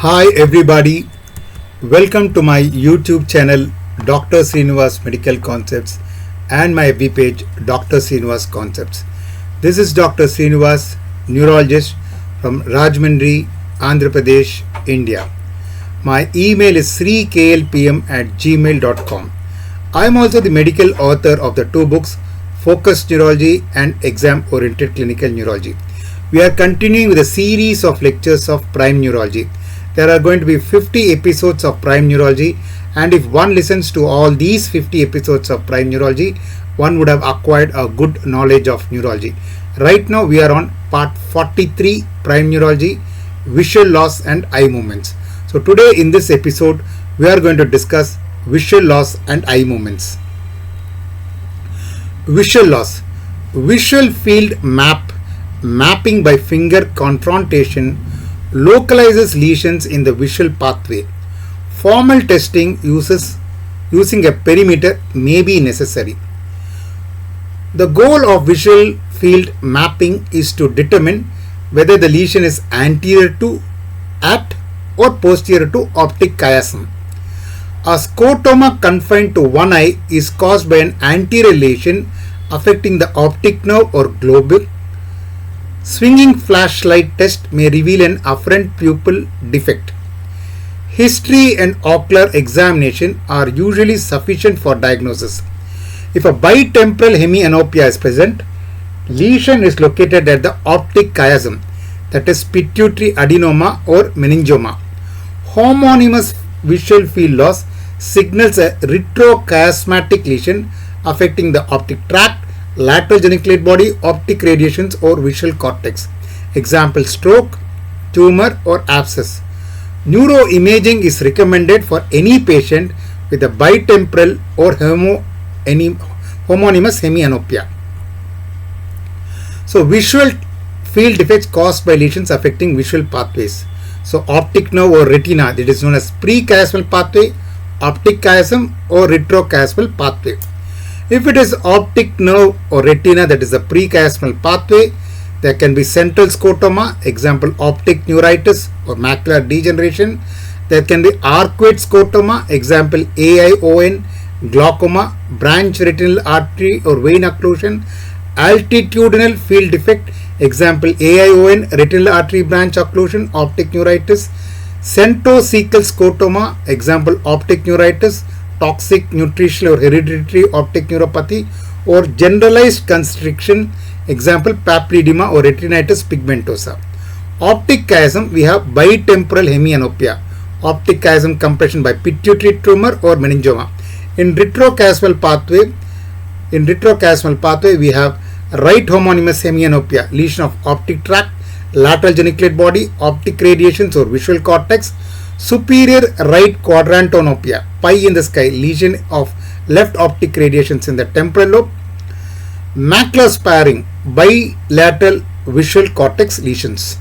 Hi everybody, welcome to my YouTube channel Dr.Sreenivas Medical Concepts and my FB page Dr.Sreenivas Concepts. This is Dr. Sreenivas, neurologist from Rajahmundry, Andhra Pradesh, India. My email is sreeklpm@gmail.com. I am also the medical author of the two books Focused Neurology and Exam Oriented Clinical Neurology. We are continuing with a series of lectures of Prime Neurology. There are going to be 50 episodes of Prime Neurology, and if one listens to all these 50 episodes of Prime Neurology, one would have acquired a good knowledge of neurology. Right now we are on part 43, Prime Neurology, Visual Loss and Eye Movements. So today in this episode we are going to discuss visual loss and eye movements. Visual loss. Visual field mapping by finger confrontation localizes lesions in the visual pathway. Formal testing using a perimeter may be necessary. The goal of visual field mapping is to determine whether the lesion is anterior to, at, or posterior to optic chiasm. A scotoma confined to one eye is caused by an anterior lesion affecting the optic nerve or globule. Swinging flashlight test may reveal an afferent pupil defect. History and ocular examination are usually sufficient for diagnosis. If a bitemporal hemianopia is present, lesion is located at the optic chiasm, that is pituitary adenoma or meningioma. Homonymous visual field loss signals a retrochiasmatic lesion affecting the optic tract, lateral geniculate body, optic radiations or visual cortex. Example: stroke, tumor or abscess. Neuroimaging is recommended for any patient with a bitemporal or homonymous hemianopia. So visual field defects caused by lesions affecting visual pathways. So optic nerve or retina, that is known as prechiasmal pathway, optic chiasm or retrochiasmal pathway. If it is optic nerve or retina, that is the prechiasmal pathway, there can be central scotoma, example optic neuritis or macular degeneration. There can be arcuate scotoma, example AION, glaucoma, branch retinal artery or vein occlusion. Altitudinal field defect, example AION, retinal artery branch occlusion, optic neuritis. Centrocecal scotoma, example optic neuritis, toxic, nutritional or hereditary optic neuropathy, or generalized constriction, example papilledema or retinitis pigmentosa. Optic chiasm, we have bitemporal hemianopia, optic chiasm compression by pituitary tumor or meningioma. In retrochiasmal pathway, we have right homonymous hemianopia, lesion of optic tract, lateral geniculate body, optic radiations or visual cortex. Superior right quadrantonopia, pie in the sky, lesion of left optic radiations in the temporal lobe. Macular sparing, bilateral visual cortex lesions.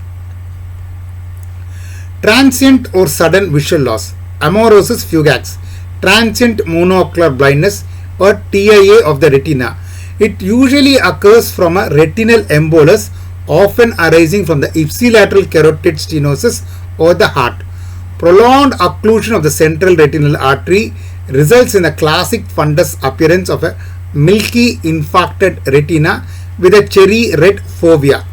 Transient or sudden visual loss, amaurosis fugax, transient monocular blindness or TIA of the retina. It usually occurs from a retinal embolus, often arising from the ipsilateral carotid stenosis or the heart. Prolonged occlusion of the central retinal artery results in a classic fundus appearance of a milky infarcted retina with a cherry red fovea.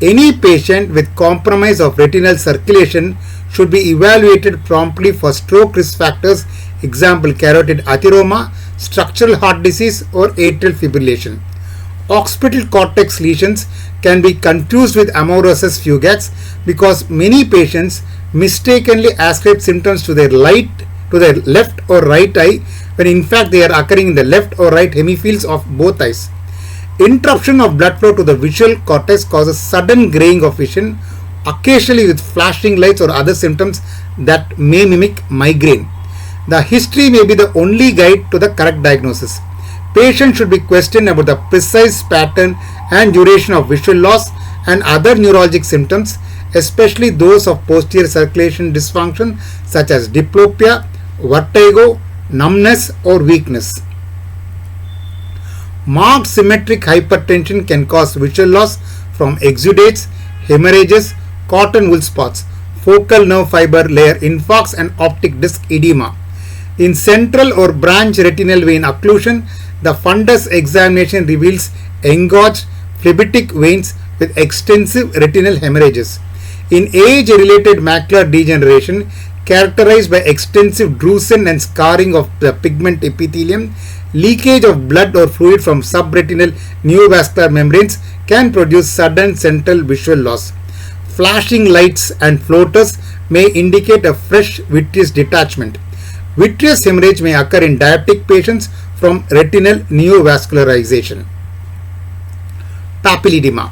Any patient with compromise of retinal circulation should be evaluated promptly for stroke risk factors, example carotid atheroma, structural heart disease or atrial fibrillation. Occipital cortex lesions can be confused with amaurosis fugax because many patients mistakenly ascribe symptoms to their left or right eye when in fact they are occurring in the left or right hemifields of both eyes. Interruption of blood flow to the visual cortex causes sudden graying of vision, occasionally with flashing lights or other symptoms that may mimic migraine. The history may be the only guide to the correct diagnosis. Patients should be questioned about the precise pattern and duration of visual loss and other neurologic symptoms, especially those of posterior circulation dysfunction such as diplopia, vertigo, numbness or weakness. Marked symmetric hypertension can cause visual loss from exudates, hemorrhages, cotton wool spots. focal nerve fiber layer infarcts and optic disc edema. In central or branch retinal vein occlusion, the fundus examination reveals engorged phlebitic veins with extensive retinal hemorrhages. In age-related macular degeneration, characterized by extensive drusen and scarring of the pigment epithelium, leakage of blood or fluid from subretinal neovascular membranes can produce sudden central visual loss. Flashing lights and floaters may indicate a fresh vitreous detachment. Vitreous hemorrhage may occur in diabetic patients from retinal neovascularization. Papilledema.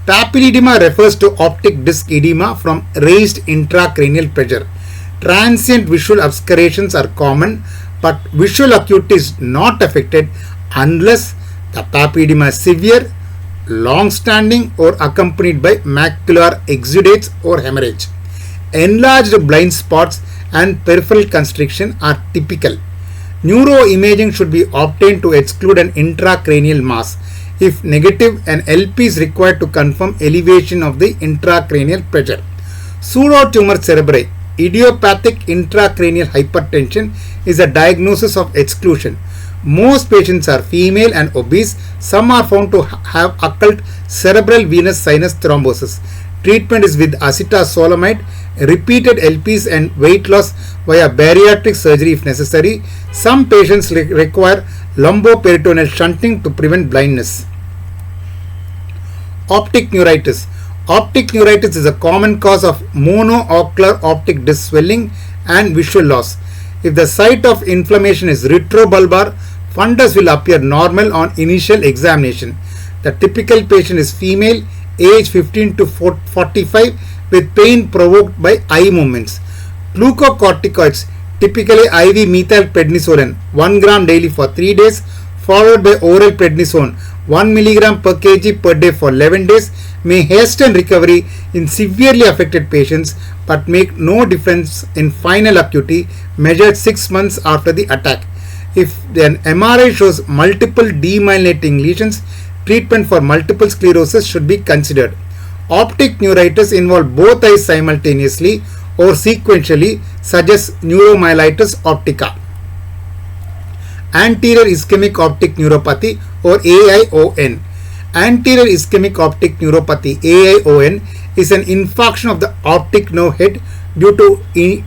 Papilledema refers to optic disc edema from raised intracranial pressure. Transient visual obscurations are common, but visual acuity is not affected unless the papilledema is severe, long-standing, or accompanied by macular exudates or hemorrhage. Enlarged blind spots and peripheral constriction are typical. Neuroimaging should be obtained to exclude an intracranial mass. If negative, an LP is required to confirm elevation of the intracranial pressure. Pseudotumor cerebri, idiopathic intracranial hypertension, is a diagnosis of exclusion. Most patients are female and obese. Some are found to have occult cerebral venous sinus thrombosis. Treatment is with acetazolamide, repeated LPs, and weight loss via bariatric surgery if necessary. Some patients require lumboperitoneal shunting to prevent blindness. Optic neuritis. Optic neuritis is a common cause of monoocular optic disc swelling and visual loss. If the site of inflammation is retrobulbar, fundus will appear normal on initial examination. The typical patient is female, age 15 to 45, with pain provoked by eye movements. Glucocorticoids, typically IV methylprednisolone, 1 gram daily for 3 days, followed by oral prednisone, 1 mg per kg per day for 11 days, may hasten recovery in severely affected patients but make no difference in final acuity measured 6 months after the attack. If an MRI shows multiple demyelinating lesions, treatment for multiple sclerosis should be considered. Optic neuritis involve both eyes simultaneously or sequentially, such as neuromyelitis optica. Anterior ischemic optic neuropathy or AION. Anterior ischemic optic neuropathy AION is an infarction of the optic nerve head due to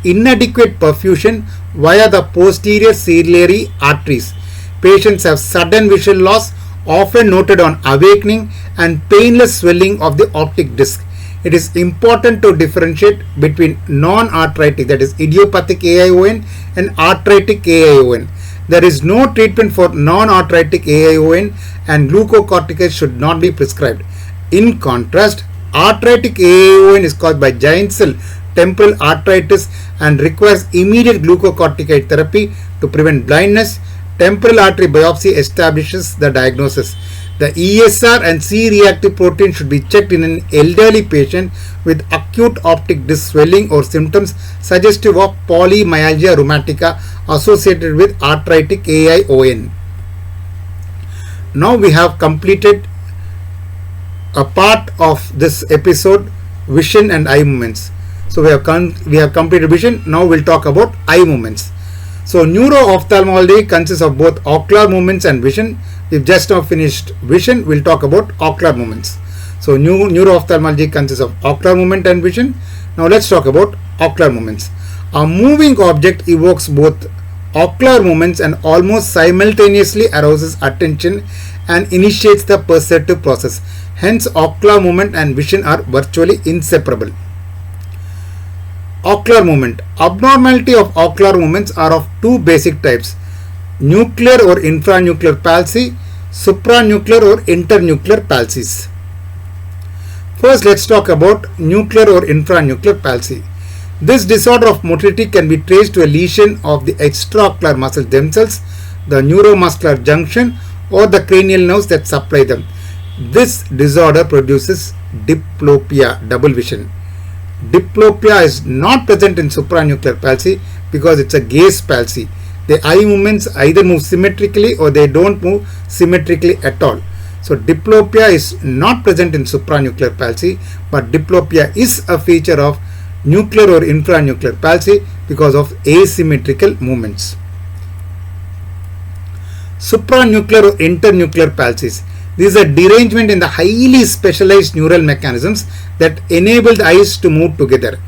inadequate perfusion via the posterior ciliary arteries. Patients have sudden visual loss, often noted on awakening, and painless swelling of the optic disc. It is important to differentiate between non-arthritic, that is idiopathic AION, and arthritic AION. There is no treatment for non-arthritic AION and glucocorticoids should not be prescribed. In contrast, arthritic AION is caused by giant cell temporal arteritis and requires immediate glucocorticoid therapy to prevent blindness. Temporal artery biopsy establishes the diagnosis. The ESR and C-reactive protein should be checked in an elderly patient with acute optic disc swelling or symptoms suggestive of polymyalgia rheumatica associated with arthritic AION. Now we have completed a part of this episode, vision and eye movements. So we have completed vision. Now we'll talk about eye movements. So neuro-ophthalmology consists of both ocular movements and vision. We've just now finished vision. We'll talk about ocular movements. So neuro-ophthalmology consists of ocular movement and vision. Now let's talk about ocular movements. A moving object evokes both ocular movements and almost simultaneously arouses attention and initiates the perceptive process. Hence, ocular movement and vision are virtually inseparable. Ocular movement. Abnormality of ocular movements are of two basic types: nuclear or infranuclear palsy, supranuclear or internuclear palsies. First, let's talk about nuclear or infranuclear palsy. This disorder of motility can be traced to a lesion of the extraocular muscles themselves, the neuromuscular junction, or the cranial nerves that supply them. This disorder produces diplopia, double vision. Diplopia is not present in supranuclear palsy because it's a gaze palsy. The eye movements either move symmetrically or they don't move symmetrically at all. So diplopia is not present in supranuclear palsy, but diplopia is a feature of nuclear or infranuclear palsy because of asymmetrical movements. Supranuclear or internuclear palsies. These are derangement in the highly specialized neural mechanisms that enable the eyes to move together.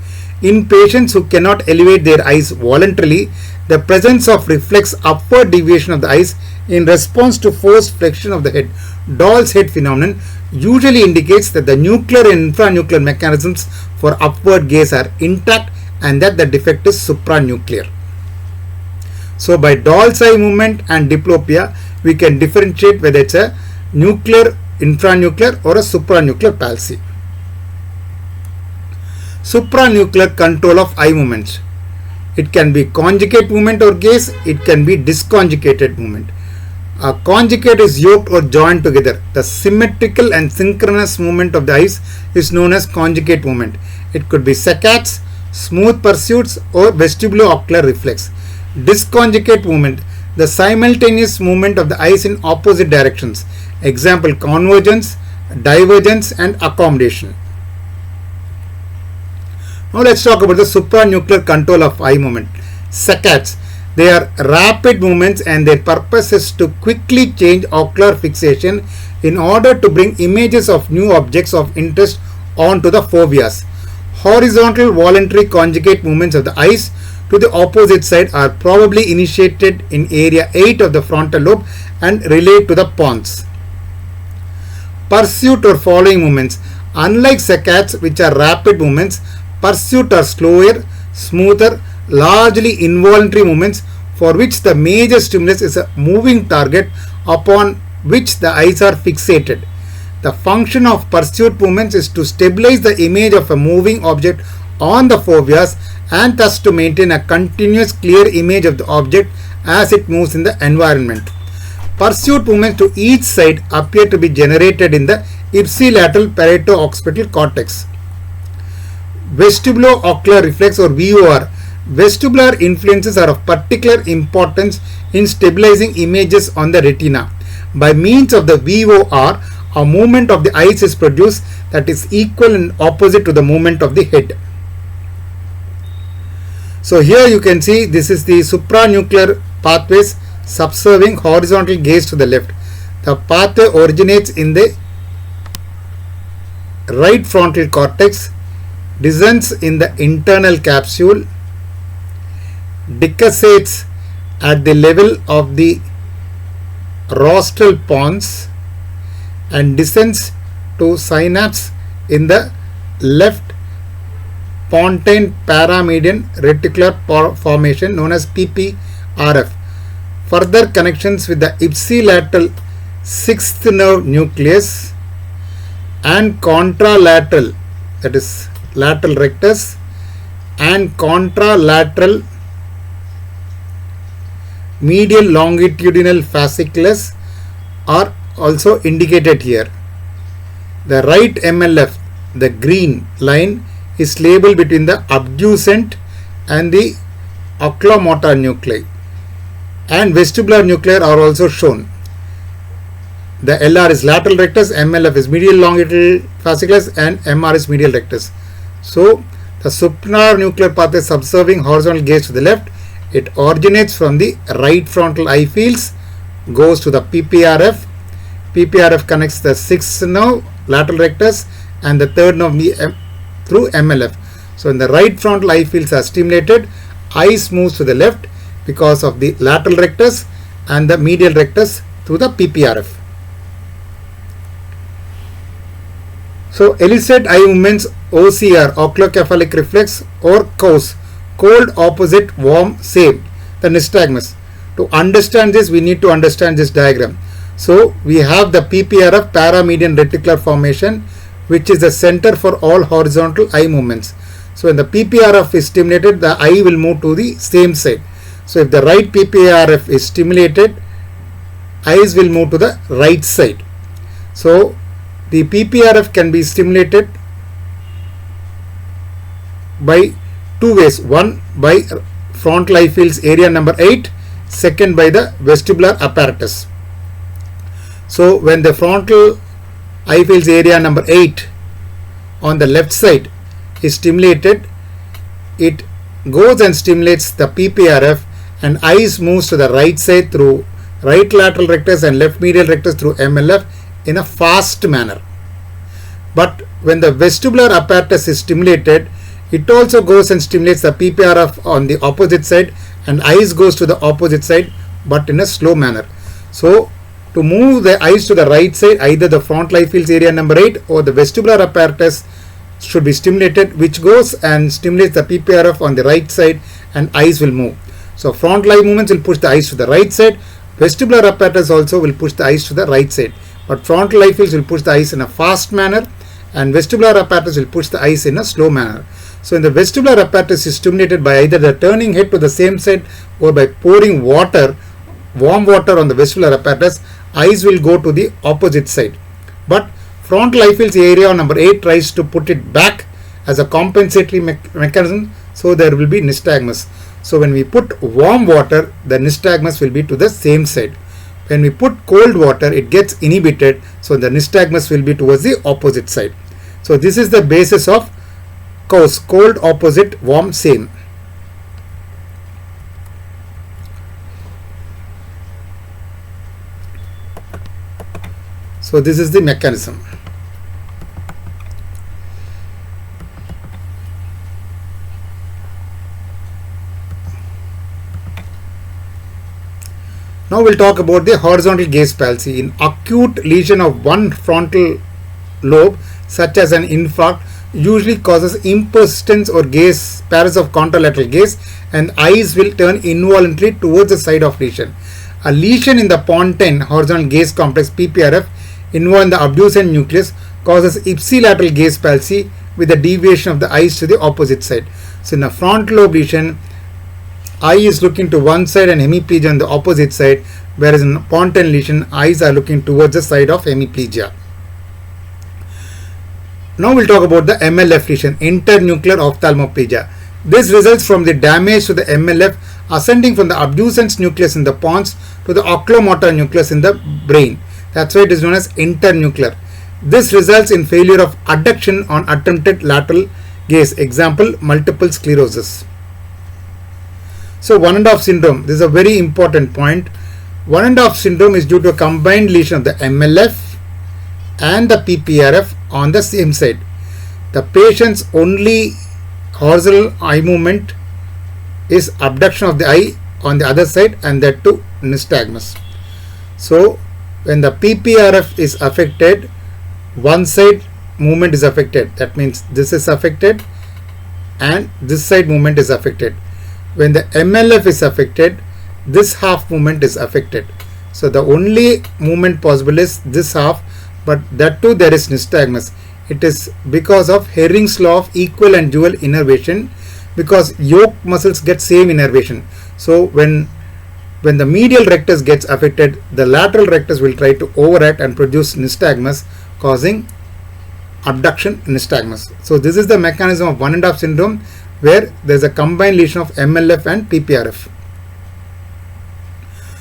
In patients who cannot elevate their eyes voluntarily, the presence of reflex upward deviation of the eyes in response to forced flexion of the head, doll's head phenomenon, usually indicates that the nuclear and infranuclear mechanisms for upward gaze are intact and that the defect is supranuclear. So by doll's eye movement and diplopia, we can differentiate whether it's a nuclear, infranuclear or a supranuclear palsy. Supranuclear control of eye movements. It can be conjugate movement or gaze, it can be disconjugated movement. A conjugate is yoked or joined together. The symmetrical and synchronous movement of the eyes is known as conjugate movement. It could be saccades, smooth pursuits or vestibulo-ocular reflex. Disconjugate movement, the simultaneous movement of the eyes in opposite directions. Example, convergence, divergence and accommodation. Now let's talk about the supranuclear control of eye movement. Saccades. They are rapid movements and their purpose is to quickly change ocular fixation in order to bring images of new objects of interest onto the foveas. Horizontal voluntary conjugate movements of the eyes to the opposite side are probably initiated in area 8 of the frontal lobe and relate to the pons. Pursuit or following movements. Unlike saccades, which are rapid movements, pursuit are slower, smoother, largely involuntary movements for which the major stimulus is a moving target upon which the eyes are fixated. The function of pursuit movements is to stabilize the image of a moving object on the foveas and thus to maintain a continuous clear image of the object as it moves in the environment. Pursuit movements to each side appear to be generated in the ipsilateral parieto-occipital cortex. Vestibulo-ocular reflex or VOR. Vestibular influences are of particular importance in stabilizing images on the retina. By means of the VOR, a movement of the eyes is produced that is equal and opposite to the movement of the head. So here you can see this is the supranuclear pathways subserving horizontal gaze to the left. The pathway originates in the right frontal cortex, descends in the internal capsule, decussates at the level of the rostral pons and descends to synapse in the left pontine paramedian reticular formation known as PPRF. Further connections with the ipsilateral sixth nerve nucleus and contralateral, that is lateral rectus, and contralateral medial longitudinal fasciculus are also indicated here. The right MLF, the green line, is labeled between the abducent and the oculomotor nuclei, and vestibular nuclei are also shown. The LR is lateral rectus, MLF is medial longitudinal fasciculus, and MR is medial rectus. So the supranuclear pathway subserving horizontal gaze to the left, it originates from the right frontal eye fields, goes to the PPRF. PPRF connects the sixth nerve, lateral rectus, and the third nerve through MLF. So when the right frontal eye fields are stimulated, eyes moves to the left because of the lateral rectus and the medial rectus through the PPRF. So elicit eye movements, OCR, oculocephalic reflex, or COS, cold opposite warm same, the nystagmus. To understand this, we need to understand this diagram. So we have the PPRF, paramedian reticular formation, which is the center for all horizontal eye movements. So when the PPRF is stimulated, the eye will move to the same side. So if the right PPRF is stimulated, eyes will move to the right side. So the PPRF can be stimulated by two ways. One, by frontal eye fields area number 8, second by the vestibular apparatus. So when the frontal eye fields area number 8 on the left side is stimulated, it goes and stimulates the PPRF, and eyes moves to the right side through right lateral rectus and left medial rectus through MLF in a fast manner. But when the vestibular apparatus is stimulated, it also goes and stimulates the PPRF on the opposite side, and eyes goes to the opposite side but in a slow manner. So to move the eyes to the right side, either the frontal eye fields area number 8 or the vestibular apparatus should be stimulated, which goes and stimulates the PPRF on the right side, and eyes will move. So frontal eye movements will push the eyes to the right side. Vestibular apparatus also will push the eyes to the right side, but frontal eye fields will push the eyes in a fast manner, and vestibular apparatus will push the eyes in a slow manner. So, in the vestibular apparatus is stimulated by either the turning head to the same side or by pouring water, warm water on the vestibular apparatus, eyes will go to the opposite side. But frontal eye fields area number 8 tries to put it back as a compensatory mechanism, so there will be nystagmus. So, when we put warm water, the nystagmus will be to the same side. When we put cold water, it gets inhibited, so the nystagmus will be towards the opposite side. So, this is the basis of cause: cold opposite, warm same. So this is the mechanism. Now we'll talk about the horizontal gaze palsy. In acute lesion of one frontal lobe, such as an infarct, usually causes impersistence or gaze, paralysis of contralateral gaze, and eyes will turn involuntarily towards the side of lesion. A lesion in the pontine horizontal gaze complex (PPRF) involving the abducent nucleus causes ipsilateral gaze palsy with the deviation of the eyes to the opposite side. So in a frontal lobe lesion, eye is looking to one side and hemiplegia on the opposite side, whereas in pontine lesion, eyes are looking towards the side of hemiplegia. Now we'll talk about the MLF lesion, internuclear ophthalmoplegia. This results from the damage to the MLF ascending from the abducens nucleus in the pons to the oculomotor nucleus in the brain. That's why it is known as internuclear. This results in failure of adduction on attempted lateral gaze. Example, multiple sclerosis. So 1.5 syndrome, this is a very important point. 1.5 syndrome is due to a combined lesion of the MLF and the PPRF on the same side. The patient's only horizontal eye movement is abduction of the eye on the other side, and that too nystagmus. So when the PPRF is affected, one side movement is affected. That means this is affected and this side movement is affected. When the MLF is affected, this half movement is affected. So the only movement possible is this half, but that too there is nystagmus. It is because of Herring's law of equal and dual innervation, because yoke muscles get same innervation. So when the medial rectus gets affected, the lateral rectus will try to overact and produce nystagmus, causing abduction nystagmus. So this is the mechanism of 1.5 syndrome, where there is a combined lesion of MLF and PPRF.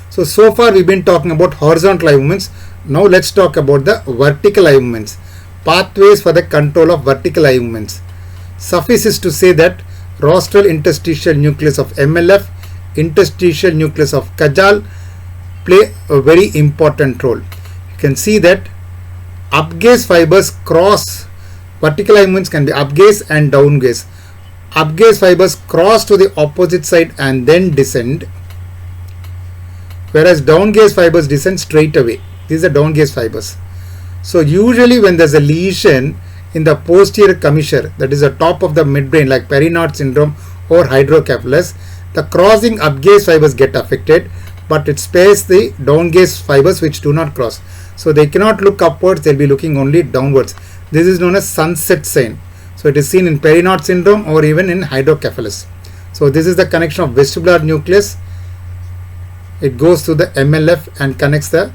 So far we've been talking about horizontal eye movements. Now let's talk about the vertical eye movements. Pathways for the control of vertical eye movements. Suffices to say that rostral interstitial nucleus of MLF, interstitial nucleus of Kajal play a very important role. You can see that upgaze fibers cross. Vertical eye movements can be upgaze and downgaze. Upgaze fibers cross to the opposite side and then descend, whereas downgaze fibers descend straight away. These are downgaze fibers. So usually when there's a lesion in the posterior commissure, that is the top of the midbrain, like Perinaud syndrome or hydrocephalus, the crossing upgaze fibers get affected, but it spares the downgaze fibers which do not cross. So they cannot look upwards, they'll be looking only downwards. This is known as sunset sign. So it is seen in Perinaud syndrome or even in hydrocephalus. So this is the connection of vestibular nucleus. It goes to the MLF and connects the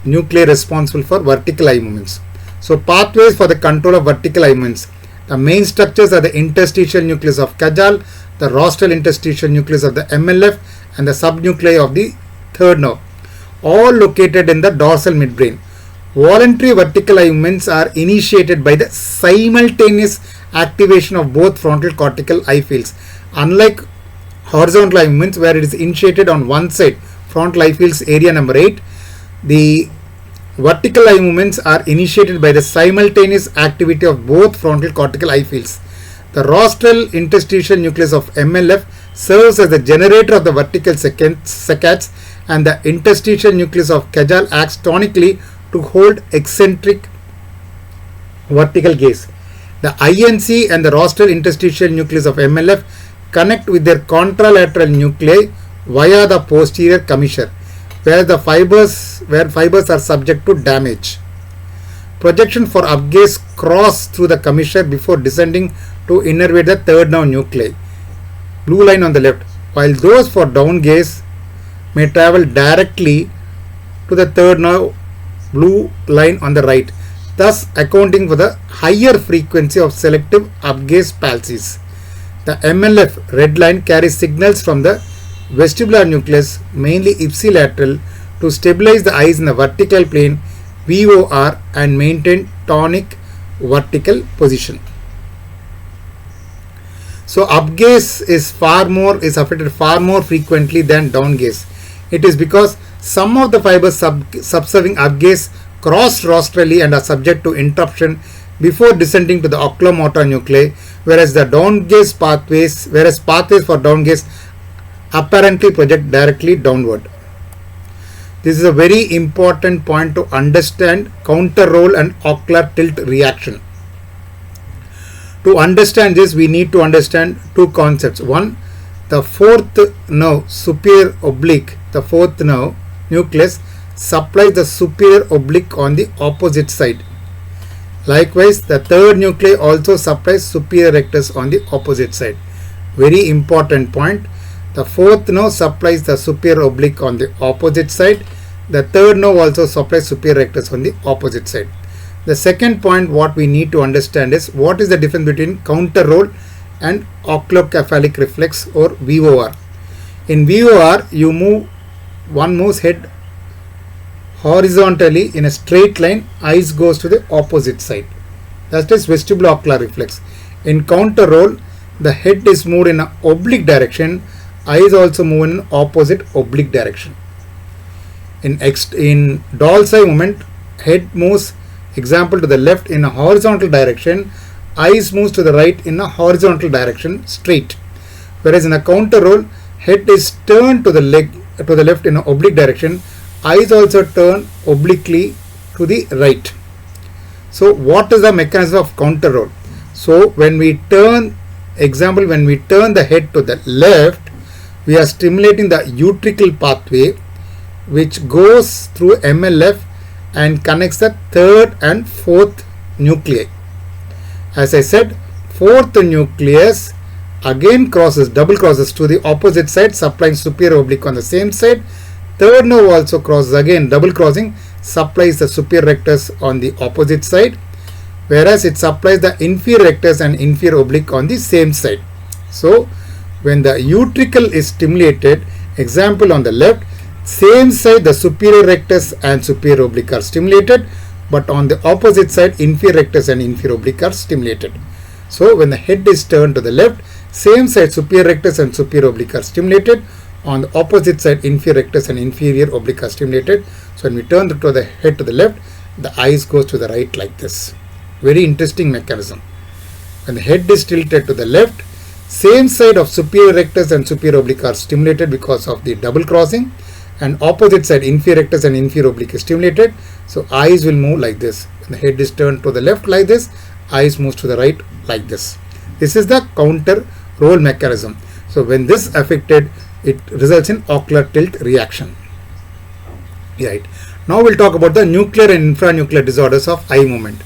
nuclei responsible for vertical eye movements. So pathways for the control of vertical eye movements. The main structures are the interstitial nucleus of Kajal, the rostral interstitial nucleus of the MLF, and the subnuclei of the third nerve, all located in the dorsal midbrain. Voluntary vertical eye movements are initiated by the simultaneous activation of both frontal cortical eye fields. Unlike horizontal eye movements where it is initiated on one side, frontal eye fields area number 8, the vertical eye movements are initiated by the simultaneous activity of both frontal cortical eye fields. The rostral interstitial nucleus of MLF serves as the generator of the vertical saccades, and the interstitial nucleus of Kajal acts tonically to hold eccentric vertical gaze. The INC and the rostral interstitial nucleus of MLF connect with their contralateral nuclei via the posterior commissure, where fibers are subject to damage. Projection for upgaze cross through the commissure before descending to innervate the third nerve nuclei, blue line on the left, while those for downgaze may travel directly to the third nerve, blue line on the right, thus accounting for the higher frequency of selective upgaze palsies. The MLF red line carries signals from the vestibular nucleus, mainly ipsilateral, to stabilize the eyes in the vertical plane VOR and maintain tonic vertical position. So upgaze is affected far more frequently than downgaze. It is because some of the fibers subserving upgaze cross rostrally and are subject to interruption before descending to the oculomotor nuclei, whereas pathways for downgaze apparently project directly downward. This is a very important point to understand counter roll and ocular tilt reaction. To understand this, we need to understand two concepts. One, the fourth nerve, superior oblique, the fourth nerve nucleus supplies the superior oblique on the opposite side. Likewise, the third nuclei also supplies superior rectus on the opposite side. Very important point. The fourth nerve supplies the superior oblique on the opposite side. The third nerve also supplies superior rectus on the opposite side. The second point what we need to understand is what is the difference between counter roll and oculocephalic reflex or VOR. In VOR, one moves head horizontally in a straight line, eyes goes to the opposite side. That is vestibulo-ocular reflex. In counter roll, the head is moved in an oblique direction, eyes also move in an opposite oblique direction. In doll's eye movement, head moves, example, to the left in a horizontal direction, eyes moves to the right in a horizontal direction, straight. Whereas in a counter roll, head is turned to the left in an oblique direction, eyes also turn obliquely to the right. So what is the mechanism of counter roll? So when we turn the head to the left, we are stimulating the utricle pathway which goes through MLF and connects the third and fourth nuclei. As I said, fourth nucleus again double crosses to the opposite side, supplying superior oblique on the same side. Third nerve also crosses, again double crossing, supplies the superior rectus on the opposite side, whereas it supplies the inferior rectus and inferior oblique on the same side. So when the utricle is stimulated, example on the left, same side the superior rectus and superior oblique are stimulated, but on the opposite side inferior rectus and inferior oblique are stimulated. So when the head is turned to the left, same side superior rectus and superior oblique are stimulated, on the opposite side inferior rectus and inferior oblique are stimulated. So when we turn the head to the left, the eyes goes to the right like this. Very interesting mechanism. When the head is tilted to the left, same side of superior rectus and superior oblique are stimulated because of the double crossing, and opposite side inferior rectus and inferior oblique is stimulated. So eyes will move like this. When the head is turned to the left like this, eyes moves to the right like this. This is the counter roll mechanism. So when this affected, it results in ocular tilt reaction. Right. Now we'll talk about the nuclear and infranuclear disorders of eye movement.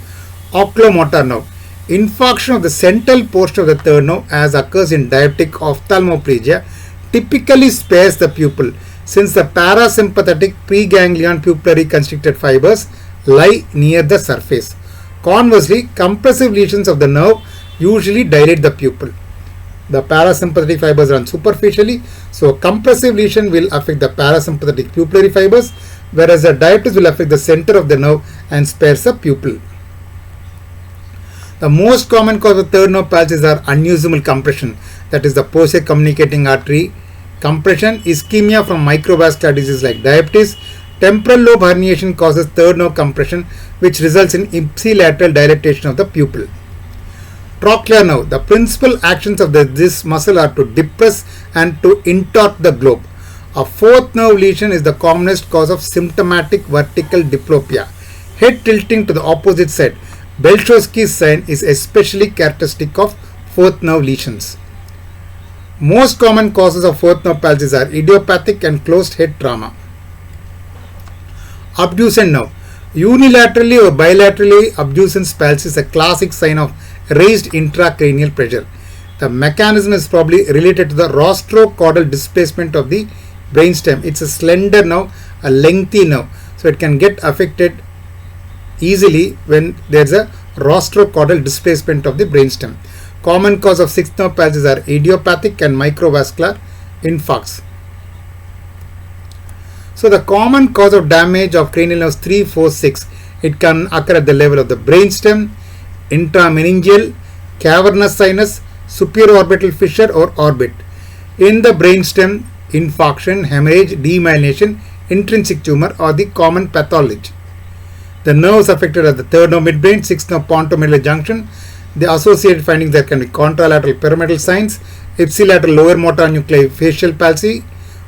Oculomotor nerve. Infarction of the central portion of the third nerve, as occurs in diabetic ophthalmoplegia, typically spares the pupil, since the parasympathetic preganglion pupillary constricted fibers lie near the surface. Conversely, compressive lesions of the nerve usually dilate the pupil. The parasympathetic fibers run superficially, so a compressive lesion will affect the parasympathetic pupillary fibers, whereas the diabetes will affect the center of the nerve and spares the pupil. The most common cause of third nerve palsy are unusable compression, that is the posterior communicating artery compression, ischemia from microvascular disease like diabetes. Temporal lobe herniation causes third nerve compression, which results in ipsilateral dilatation of the pupil. Trochlear nerve. The principal actions of this muscle are to depress and to intort the globe. A fourth nerve lesion is the commonest cause of symptomatic vertical diplopia. Head tilting to the opposite side. Belshazzar's sign is especially characteristic of fourth nerve lesions. Most common causes of fourth nerve palsy are idiopathic and closed head trauma. Abducens nerve. Unilaterally or bilaterally abducens palsy is a classic sign of raised intracranial pressure. The mechanism is probably related to the rostrocaudal displacement of the brainstem. It's a slender nerve, a lengthy nerve, so it can get affected easily when there's a rostrocaudal displacement of the brainstem. Common cause of sixth nerve palsy are idiopathic and microvascular infarcts. So the common cause of damage of cranial nerves 3, 4, 6, it can occur at the level of the brainstem, intrameningeal, cavernous sinus, superior orbital fissure or orbit. In the brainstem, infarction, hemorrhage, demyelination, intrinsic tumor are the common pathology. The nerves affected are the third nerve midbrain, sixth nerve pontomedullary junction. The associated findings there can be contralateral pyramidal signs, ipsilateral lower motor nuclei facial palsy,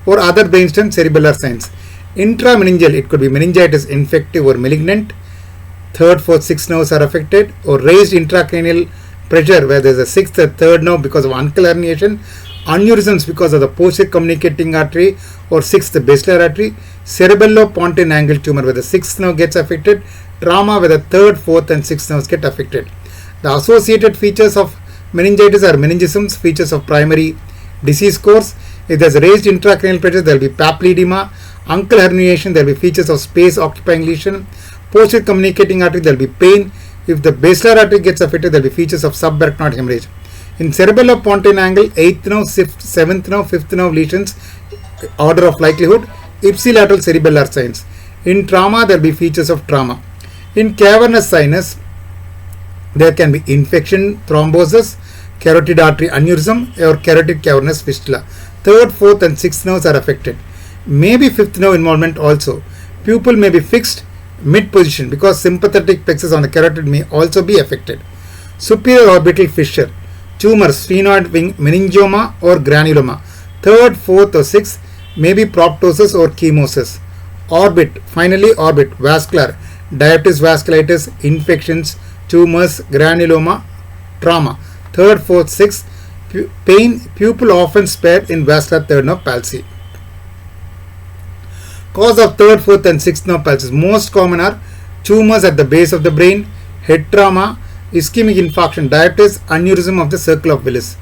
or other brainstem cerebellar signs. Intrameningeal, it could be meningitis infective or malignant. Third, fourth, sixth nerves are affected, or raised intracranial pressure where there is a sixth or third nerve because of uncal herniation, aneurysms because of the posterior communicating artery or sixth basilar artery, cerebello-pontine angle tumor where the sixth nerve gets affected, trauma where the third, fourth and sixth nerves get affected. The associated features of meningitis are meningisms, features of primary disease course. If there is raised intracranial pressure, there will be papilledema. Uncal herniation, there will be features of space occupying lesion. Posterior communicating artery, there will be pain. If the basilar artery gets affected, there will be features of subarachnoid hemorrhage. In cerebello-pontine angle, 8th nerve, 7th nerve, 5th nerve lesions, order of likelihood, ipsilateral cerebellar signs. In trauma, there will be features of trauma. In cavernous sinus, there can be infection, thrombosis, carotid artery aneurysm or carotid cavernous fistula. Third, fourth and sixth nerves are affected. Maybe fifth nerve involvement also. Pupil may be fixed mid position because sympathetic plexus on the carotid may also be affected. Superior orbital fissure, tumor, sphenoid wing meningioma or granuloma. Third, fourth or sixth may be proptosis or chemosis. Orbit, finally orbit, vascular, diabetes vasculitis, infections, tumors, granuloma, trauma. Third, fourth, sixth, pain, pupil often spared in vascular third nerve palsy. Cause of third, fourth and sixth nerve palsy. Most common are tumors at the base of the brain, head trauma, ischemic infarction, diabetes, aneurysm of the circle of Willis.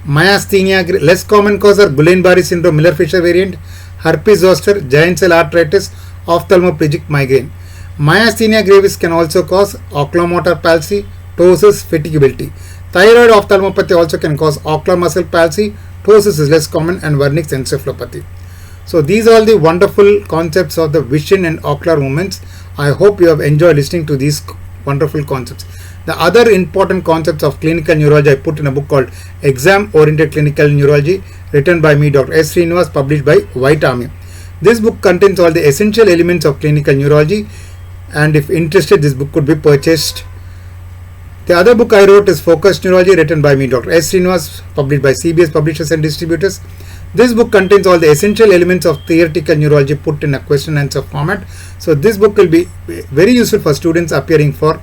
Myasthenia, less common cause are Guillain-Barré syndrome, Miller-Fisher variant, herpes zoster, giant cell arteritis, ophthalmoplegic migraine. Myasthenia gravis can also cause oculomotor palsy, ptosis, fatigability. Thyroid ophthalmopathy also can cause ocular muscle palsy, ptosis is less common, and Wernicke's encephalopathy. So these are all the wonderful concepts of the vision and ocular movements. I hope you have enjoyed listening to these wonderful concepts. The other important concepts of clinical neurology I put in a book called Exam Oriented Clinical Neurology, written by me, Dr. Sreenivas, published by White Army. This book contains all the essential elements of clinical neurology, and if interested, this book could be purchased. The other book I wrote is Focused Neurology, written by me, Dr. Sreenivas, published by CBS Publishers and Distributors. This book contains all the essential elements of theoretical neurology put in a question and answer format. So this book will be very useful for students appearing for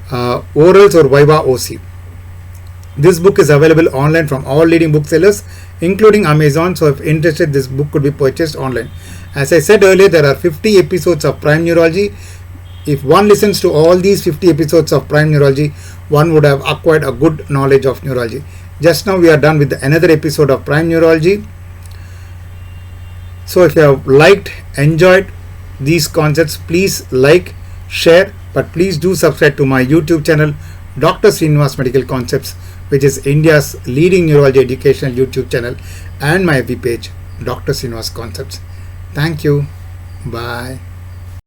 orals or Viva OC. This book is available online from all leading booksellers, including Amazon. So if interested, this book could be purchased online. As I said earlier, there are 50 episodes of Prime Neurology. If one listens to all these 50 episodes of Prime Neurology, one would have acquired a good knowledge of neurology. Just now we are done with another episode of Prime Neurology. So if you have liked, enjoyed these concepts, please like, share, but please do subscribe to my YouTube channel, Dr. Sreenivas Medical Concepts, which is India's leading neurology educational YouTube channel, and my FB page, Dr. Sreenivas Concepts. Thank you. Bye.